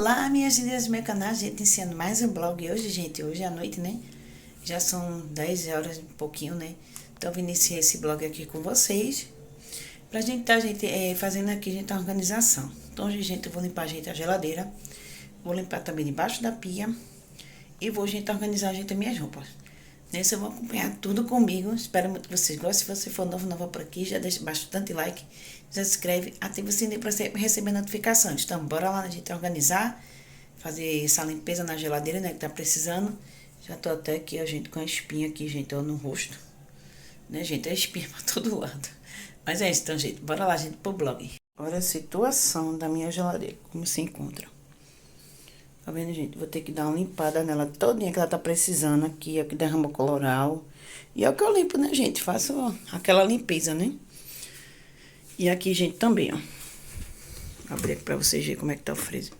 Olá, minhas lindas do meu canal, gente, iniciando mais um blog hoje, gente, hoje à noite, né? Já são 10 horas, um pouquinho, né? Então, eu vou iniciar esse blog aqui com vocês, pra gente tá, gente, fazendo aqui, gente, a organização. Então, hoje, gente, eu vou limpar, gente, a geladeira, vou limpar também debaixo da pia e vou, gente, organizar, gente, as minhas roupas. Nesse eu vou acompanhar tudo comigo. Espero muito que vocês gostem. Se você for nova por aqui, já deixa bastante like, já se inscreve, ativa o sininho para receber notificações. Então, bora lá a gente organizar, fazer essa limpeza na geladeira, né, que tá precisando. Já tô até aqui, ó, gente, com a espinha aqui, gente, ó, no rosto. Né, gente, é espinha pra todo lado. Mas é isso, então, gente, bora lá, gente, pro blog. Olha a situação da minha geladeira, como se encontra. Tá vendo, gente? Vou ter que dar uma limpada nela todinha que ela tá precisando aqui, ó, que derrama coloral. E é o que eu limpo, né, gente? Faço aquela limpeza, né? E aqui, gente, também, ó. Vou abrir aqui pra vocês verem como é que tá o freezer.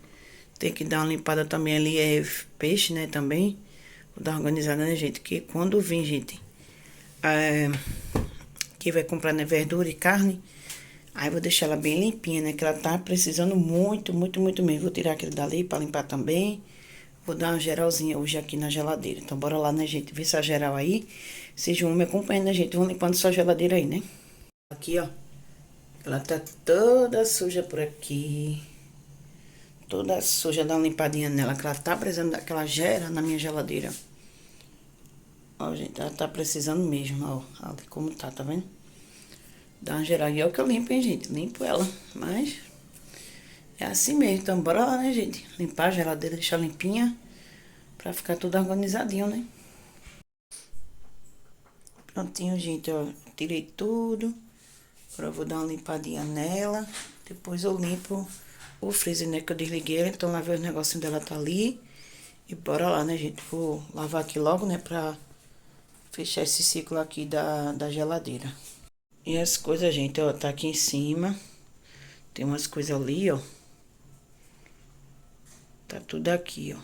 Tem que dar uma limpada também ali, peixe, né, também. Vou dar uma organizada, né, gente? Que quando vir, gente, que vai comprar, né, verdura e carne, aí vou deixar ela bem limpinha, né? Que ela tá precisando muito, muito, muito mesmo. Vou tirar aquele dali pra limpar também. Vou dar uma geralzinha hoje aqui na geladeira. Então, bora lá, né, gente? Ver essa geral aí. Vocês vão me acompanhando, né, gente? Vão limpando sua geladeira aí, né? Aqui, ó. Ela tá toda suja por aqui. Toda suja. Dá uma limpadinha nela, que ela tá precisando daquela gera na minha geladeira. Ó, gente, ela tá precisando mesmo, ó. Olha como tá vendo? Dá uma geral. E é o que eu limpo, hein, gente? Limpo ela. Mas é assim mesmo. Então, bora lá, né, gente? Limpar a geladeira, deixar limpinha. Pra ficar tudo organizadinho, né? Prontinho, gente, ó. Tirei tudo. Agora eu vou dar uma limpadinha nela. Depois eu limpo o freezer, né? Que eu desliguei ela. Então, lavei os negocinhos dela, tá ali. E bora lá, né, gente? Vou lavar aqui logo, né? Pra fechar esse ciclo aqui da geladeira. E as coisas, gente, ó. Tá aqui em cima. Tem umas coisas ali, ó. Tá tudo aqui, ó.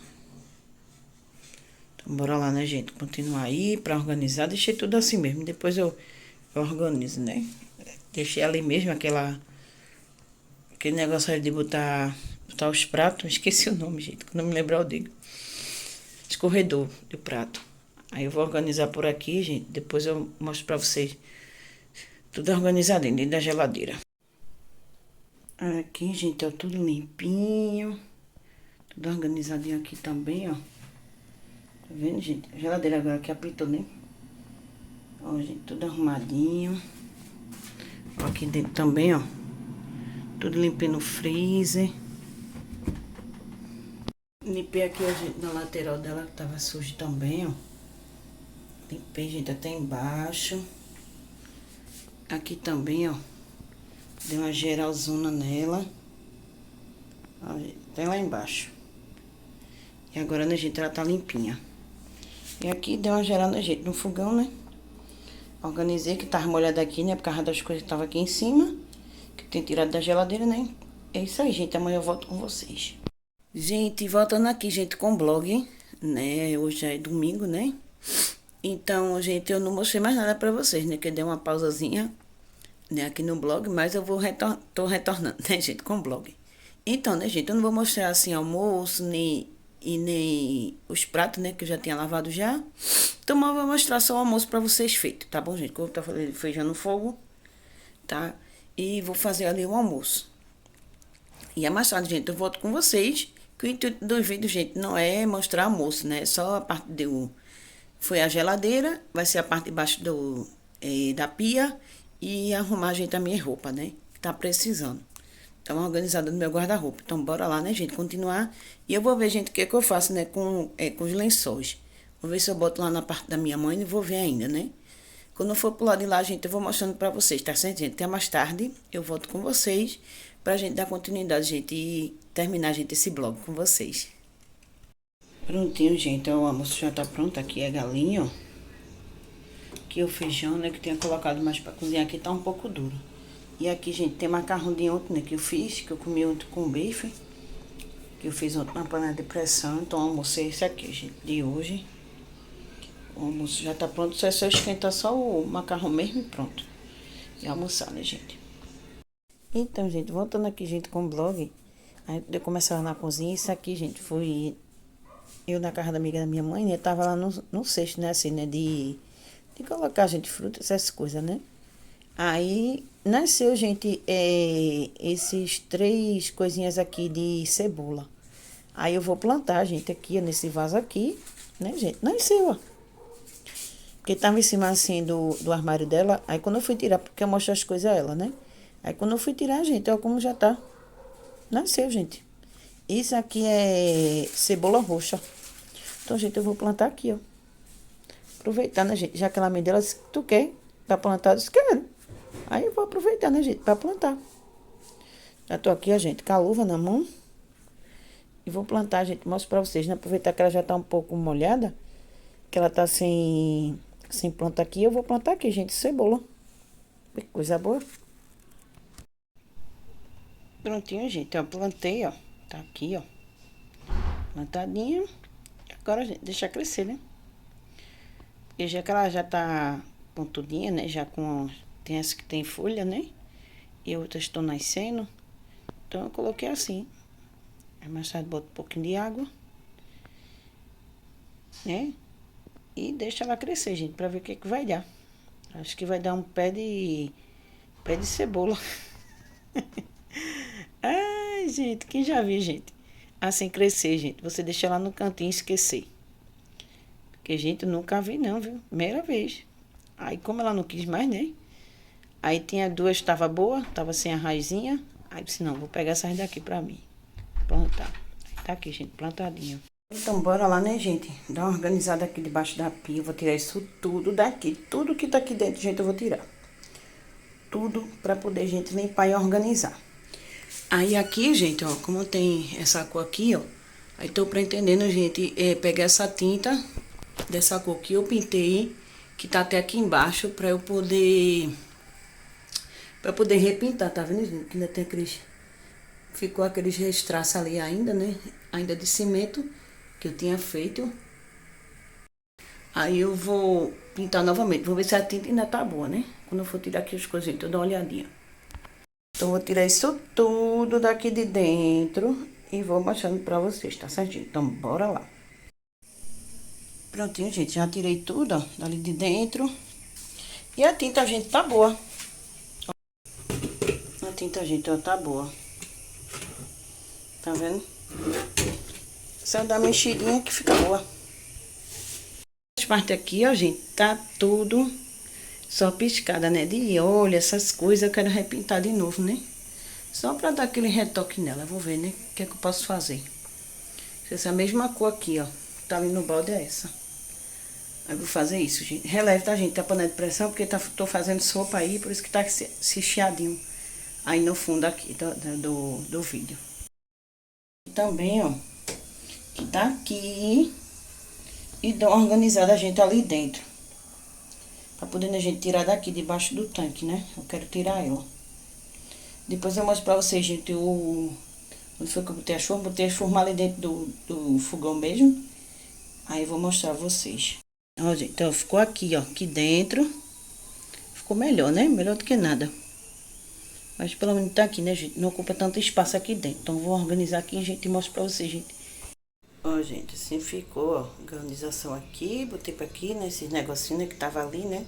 Então, bora lá, né, gente? Continuar aí pra organizar. Deixei tudo assim mesmo. Depois eu organizo, né? Deixei ali mesmo aquele negócio de botar os pratos. Esqueci o nome, gente. Quando eu me lembrar, eu digo. Escorredor de prato. Aí eu vou organizar por aqui, gente. Depois eu mostro pra vocês. Tudo organizadinho dentro da geladeira. Aqui, gente, ó, tudo limpinho. Tudo organizadinho aqui também, ó. Tá vendo, gente? A geladeira agora que apitou, né? Ó, gente, tudo arrumadinho. Ó, aqui dentro também, ó. Tudo limpinho no freezer. Limpei aqui, ó, gente, na lateral dela que tava sujo também, ó. Limpei, gente, até embaixo. Aqui também, ó. Dei uma geralzona nela. Ó, gente, até lá embaixo. E agora, né, gente, ela tá limpinha. E aqui deu uma geral, né, gente, no fogão, né? Organizei que tava molhada aqui, né? Por causa das coisas que tava aqui em cima. Que tem tirado da geladeira, né? É isso aí, gente. Amanhã eu volto com vocês. Gente, voltando aqui, gente, com o blog, né? Hoje é domingo, né? Então, gente, eu não mostrei mais nada pra vocês, né? Que eu dei uma pausazinha, né, aqui no blog, mas eu tô retornando, né, gente, com o blog. Então, né, gente, eu não vou mostrar, assim, almoço, nem os pratos, né, que eu já tinha lavado já. Então, eu vou mostrar só o almoço pra vocês feito, tá bom, gente? Que eu vou estar fazendo feijão no fogo, tá? E vou fazer ali o almoço. E é mais tarde, gente, eu volto com vocês. Que o intuito do vídeo, gente, não é mostrar almoço, né? É só a parte do... Foi a geladeira, vai ser a parte de baixo da pia e arrumar, gente, a minha roupa, né? Que tá precisando. Então, organizada no meu guarda-roupa. Então, bora lá, né, gente? Continuar. E eu vou ver, gente, o que é que eu faço, né? Com os lençóis. Vou ver se eu boto lá na parte da minha mãe e vou ver ainda, né? Quando eu for pro lado de lá, gente, eu vou mostrando pra vocês, tá certo, gente? Até mais tarde eu volto com vocês pra gente dar continuidade, gente, e terminar, gente, esse blog com vocês. Prontinho, gente, o almoço já tá pronto. Aqui é galinha, ó. Aqui o feijão, né, que eu tinha colocado mais pra cozinhar aqui, tá um pouco duro. E aqui, gente, tem macarrão de ontem, né, que eu fiz, que eu comi ontem com bife. Que eu fiz ontem na panela de pressão, então eu almocei esse aqui, gente, de hoje. O almoço já tá pronto, é só esquentar só o macarrão mesmo e pronto. E almoçar, né, gente? Então, gente, voltando aqui, gente, com o blog. Aí eu começava na cozinha. Isso aqui, gente, foi eu na casa da amiga da minha mãe, né? Tava lá no cesto, né? Assim, né? De colocar, gente, frutas, essas coisas, né? Aí nasceu, gente, esses três coisinhas aqui de cebola. Aí eu vou plantar, gente, aqui, ó, nesse vaso aqui, né, gente? Nasceu, ó. Porque tava em cima, assim, do armário dela. Aí quando eu fui tirar, porque eu mostro as coisas a ela, né? Aí quando eu fui tirar, gente, ó, como já tá. Nasceu, gente. Isso aqui é cebola roxa. Então, gente, eu vou plantar aqui, ó. Aproveitar, né, gente? Já que ela me deu, ela disse, tu quer? Tá plantado? Eu disse, quero. Aí eu vou aproveitar, né, gente, pra plantar. Já tô aqui, ó, gente, com a luva na mão. E vou plantar, gente. Mostro pra vocês, né? Aproveitar que ela já tá um pouco molhada. Que ela tá sem planta aqui. Eu vou plantar aqui, gente, cebola. Que coisa boa. Prontinho, gente. Ó, plantei, ó. Tá aqui, ó. Plantadinha. Agora, gente, deixa crescer, né? E já que ela já tá pontudinha, né? Já com... Tem essa que tem folha, né? E outras estão nascendo. Então, eu coloquei assim. Aí mais tarde boto um pouquinho de água, né? E deixa ela crescer, gente, pra ver o que que vai dar. Acho que vai dar um pé de cebola. Ai, gente, quem já viu, gente? Assim crescer, gente. Você deixa ela no cantinho e esquecer. Porque, gente, eu nunca vi não, viu? Primeira vez. Aí, como ela não quis mais, né? Aí tinha duas, tava boa, tava sem a raizinha. Aí disse, não, vou pegar essas daqui pra mim. Plantar. Tá aqui, gente, plantadinho. Então, bora lá, né, gente? Dar uma organizada aqui debaixo da pia. Eu vou tirar isso tudo daqui. Tudo que tá aqui dentro, gente, eu vou tirar. Tudo pra poder, gente, limpar e organizar. Aí aqui, gente, ó, como tem essa cor aqui, ó. Aí tô pretendendo, gente, pegar essa tinta dessa cor que eu pintei, que tá até aqui embaixo, pra eu poder... Pra poder repintar, tá vendo, gente? Que ainda tem aqueles... Ficou aqueles restraços ali ainda, né? Ainda de cimento que eu tinha feito. Aí eu vou pintar novamente. Vou ver se a tinta ainda tá boa, né? Quando eu for tirar aqui as coisas, então dá uma olhadinha. Então, vou tirar isso tudo daqui de dentro e vou mostrando pra vocês, tá certinho? Então, bora lá. Prontinho, gente. Já tirei tudo, ó, dali de dentro. E a tinta, gente, tá boa. A tinta, gente, ó, tá boa. Tá vendo? Só dá uma mexidinha que fica boa. As partes aqui, ó, gente, tá tudo só piscada, né? De óleo, essas coisas, eu quero repintar de novo, né? Só pra dar aquele retoque nela. Vou ver, né? O que é que eu posso fazer. Essa mesma cor aqui, ó. Tá ali no balde, é essa. Aí vou fazer isso, gente. Releve, tá, gente? Tá panela de pressão, porque tô fazendo sopa aí, por isso que tá esse chiadinho aí no fundo aqui do vídeo. E também, ó, que tá aqui e dá uma organizada a gente ali dentro. Pra poder a gente tirar daqui, debaixo do tanque, né? Eu quero tirar ela. Depois eu mostro pra vocês, gente, onde foi que eu botei a forma ali dentro do fogão mesmo. Aí eu vou mostrar pra vocês. Ó, gente, então ficou aqui, ó, aqui dentro. Ficou melhor, né? Melhor do que nada. Mas pelo menos tá aqui, né, gente? Não ocupa tanto espaço aqui dentro. Então vou organizar aqui e a gente mostra pra vocês, gente. Ó, gente, assim ficou, ó, organização aqui. Botei pra aqui, né, esses negocinhos, né, que tava ali, né?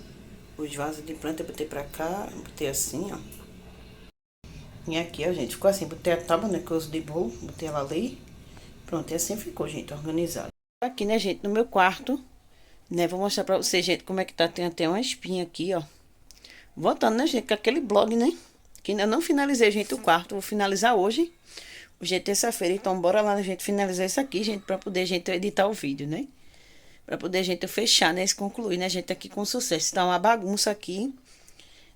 Os vasos de planta eu botei pra cá, botei assim, ó. E aqui, ó, gente, ficou assim, botei a tábua, né, que eu uso de bolo, botei ela ali. Pronto, e assim ficou, gente, organizado. Aqui, né, gente, no meu quarto, né, vou mostrar pra vocês, gente, como é que tá. Tem até uma espinha aqui, ó. Voltando, né, gente, com aquele blog, né, que ainda não finalizei, gente, o quarto. Vou finalizar hoje, hoje é terça-feira, então bora lá, gente, finalizar isso aqui, gente, pra poder, gente, editar o vídeo, né. Pra poder, gente, eu fechar, né, concluir, né, gente, aqui com sucesso. Tá uma bagunça aqui.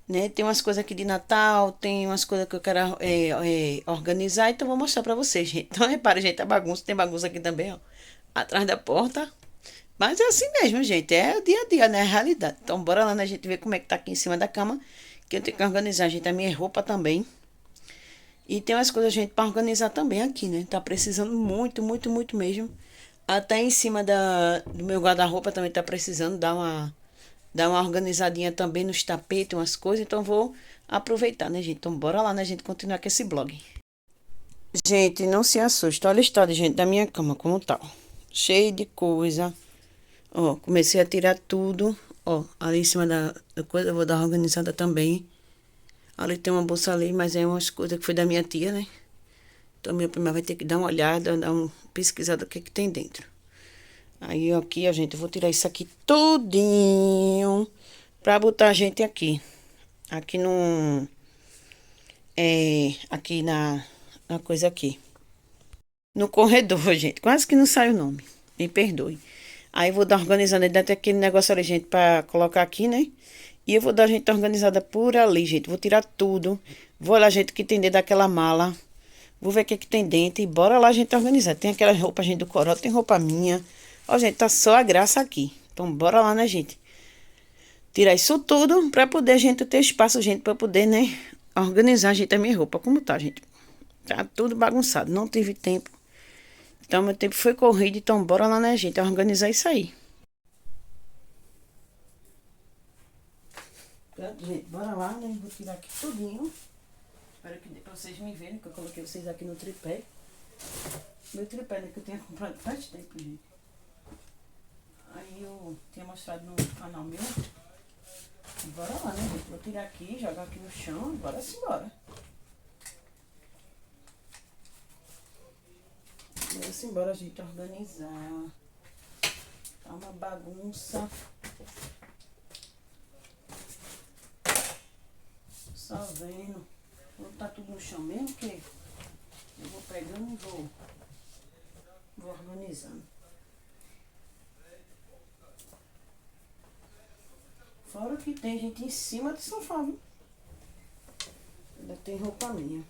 Né? Tem umas coisas aqui de Natal, tem umas coisas que eu quero organizar, então vou mostrar pra vocês, gente. Então, repare, gente, a bagunça, tem bagunça aqui também, ó, atrás da porta. Mas é assim mesmo, gente, é o dia a dia, né, a realidade. Então, bora lá, né, a gente ver como é que tá aqui em cima da cama, que eu tenho que organizar, gente, a minha roupa também. E tem umas coisas, gente, pra organizar também aqui, né, tá precisando muito, muito, muito mesmo. Até em cima do meu guarda-roupa também tá precisando dar uma organizadinha também nos tapetes, umas coisas. Então, vou aproveitar, né, gente? Então, bora lá, né, gente? Continuar com esse blog. Gente, não se assusta. Olha o estado, gente, da minha cama, como tá. Ó. Cheio de coisa. Ó, comecei a tirar tudo. Ó, ali em cima da coisa, eu vou dar uma organizada também. Ali tem uma bolsa ali, mas é umas coisas que foi da minha tia, né? Então, minha prima vai ter que dar uma olhada, dar uma pesquisada o que que tem dentro. Aí, aqui, a gente, eu vou tirar isso aqui todinho pra botar a gente aqui. Aqui no... aqui na coisa aqui. No corredor, gente. Quase que não sai o nome. Me perdoe. Aí eu vou dar organizando dentro daquele negócio ali, gente, pra colocar aqui, né? E eu vou dar a gente organizada por ali, gente. Vou tirar tudo. Vou olhar, gente, o que tem dentro daquela mala. Vou ver o que, que tem dentro. E bora lá, a gente organizar. Tem aquelas roupas, gente, do Coró. Tem roupa minha. Ó, gente, tá só a graça aqui. Então, bora lá, né, gente? Tirar isso tudo pra poder a gente ter espaço, gente, pra poder, né? Organizar, gente, a minha roupa. Como tá, gente? Tá tudo bagunçado. Não tive tempo. Então, meu tempo foi corrido, então bora lá, né, gente? Organizar isso aí. Pronto, gente, bora lá, né? Vou tirar aqui tudinho. Espero que dê pra vocês me verem, que eu coloquei vocês aqui no tripé. Meu tripé, né, que eu tinha comprado faz tempo, gente. Aí eu tinha mostrado no canal meu. Bora lá, né, gente? Vou tirar aqui, jogar aqui no chão. Bora simbora. Bora simbora, gente, organizar. Tá uma bagunça. Só vendo. Vou botar tudo no chão mesmo, que eu vou pegando e vou organizando. Fora que tem gente em cima do sofá, viu? Ainda tem roupa minha.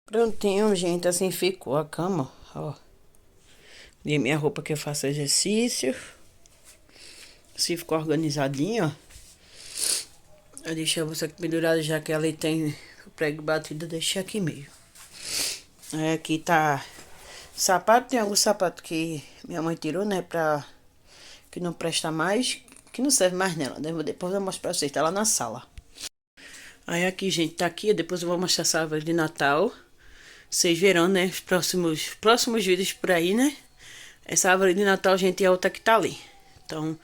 Prontinho, gente, assim ficou a cama, ó. E minha roupa que eu faço exercício. Assim ficou organizadinho, ó. Eu deixei você aqui pendurada, já que ela tem o prego batido, eu deixei aqui meio. Aí aqui tá sapato, tem alguns sapatos que minha mãe tirou, né, que não presta mais, que não serve mais nela. Depois eu mostro pra vocês, tá lá na sala. Aí aqui, gente, tá aqui, depois eu vou mostrar essa árvore de Natal. Vocês verão, né, os próximos vídeos por aí, né. Essa árvore de Natal, gente, é a outra que tá ali. Então,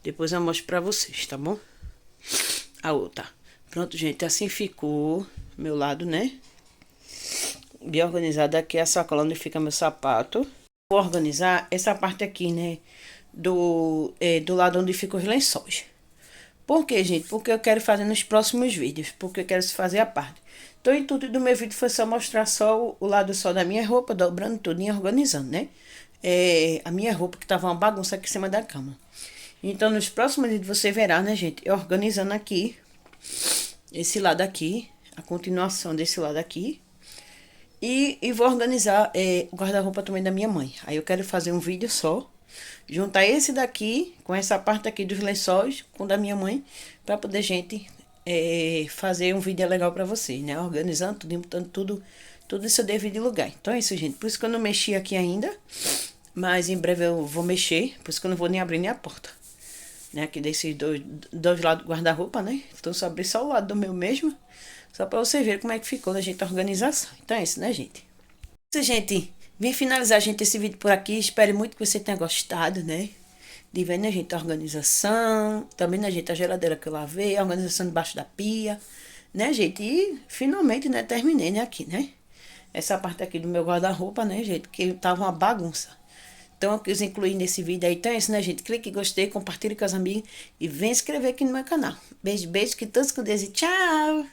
depois eu mostro pra vocês, tá bom? A outra. Pronto, gente, assim ficou meu lado, né? Bem organizado. Aqui é a sacola onde fica meu sapato. Vou organizar essa parte aqui, né? Do lado onde ficam os lençóis. Por quê, gente? Porque eu quero fazer nos próximos vídeos. Porque eu quero fazer a parte. Então, o intuito do meu vídeo foi só mostrar só o lado só da minha roupa, dobrando tudo e organizando, né? A minha roupa que tava uma bagunça aqui em cima da cama. Então, nos próximos vídeos você verá, né, gente? Eu organizando aqui, esse lado aqui, a continuação desse lado aqui. E vou organizar o guarda-roupa também da minha mãe. Aí eu quero fazer um vídeo só, juntar esse daqui com essa parte aqui dos lençóis, com o da minha mãe, pra poder, gente, fazer um vídeo legal pra vocês, né? Organizando tudo, botando tudo isso devido lugar. Então é isso, gente. Por isso que eu não mexi aqui ainda, mas em breve eu vou mexer, por isso que eu não vou nem abrir nem a porta. Né, aqui desses dois lados do guarda-roupa, né? Então só abri só o lado do meu mesmo. Só pra vocês verem como é que ficou, né, gente, a organização. Então é isso, né, gente? Isso, gente. Vim finalizar, gente, esse vídeo por aqui. Espero muito que você tenha gostado, né? De ver, né, gente, a organização. Também, né, gente, a geladeira que eu lavei. A organização debaixo da pia. Né, gente? E finalmente, né, terminei, né, aqui, né? Essa parte aqui do meu guarda-roupa, né, gente? Que tava uma bagunça. Então, eu quis incluir nesse vídeo aí. Então é isso, né, gente? Clique em gostei, compartilhe com as amigas e vem se inscrever aqui no meu canal. Beijo, beijo, que todos com Deus e tchau!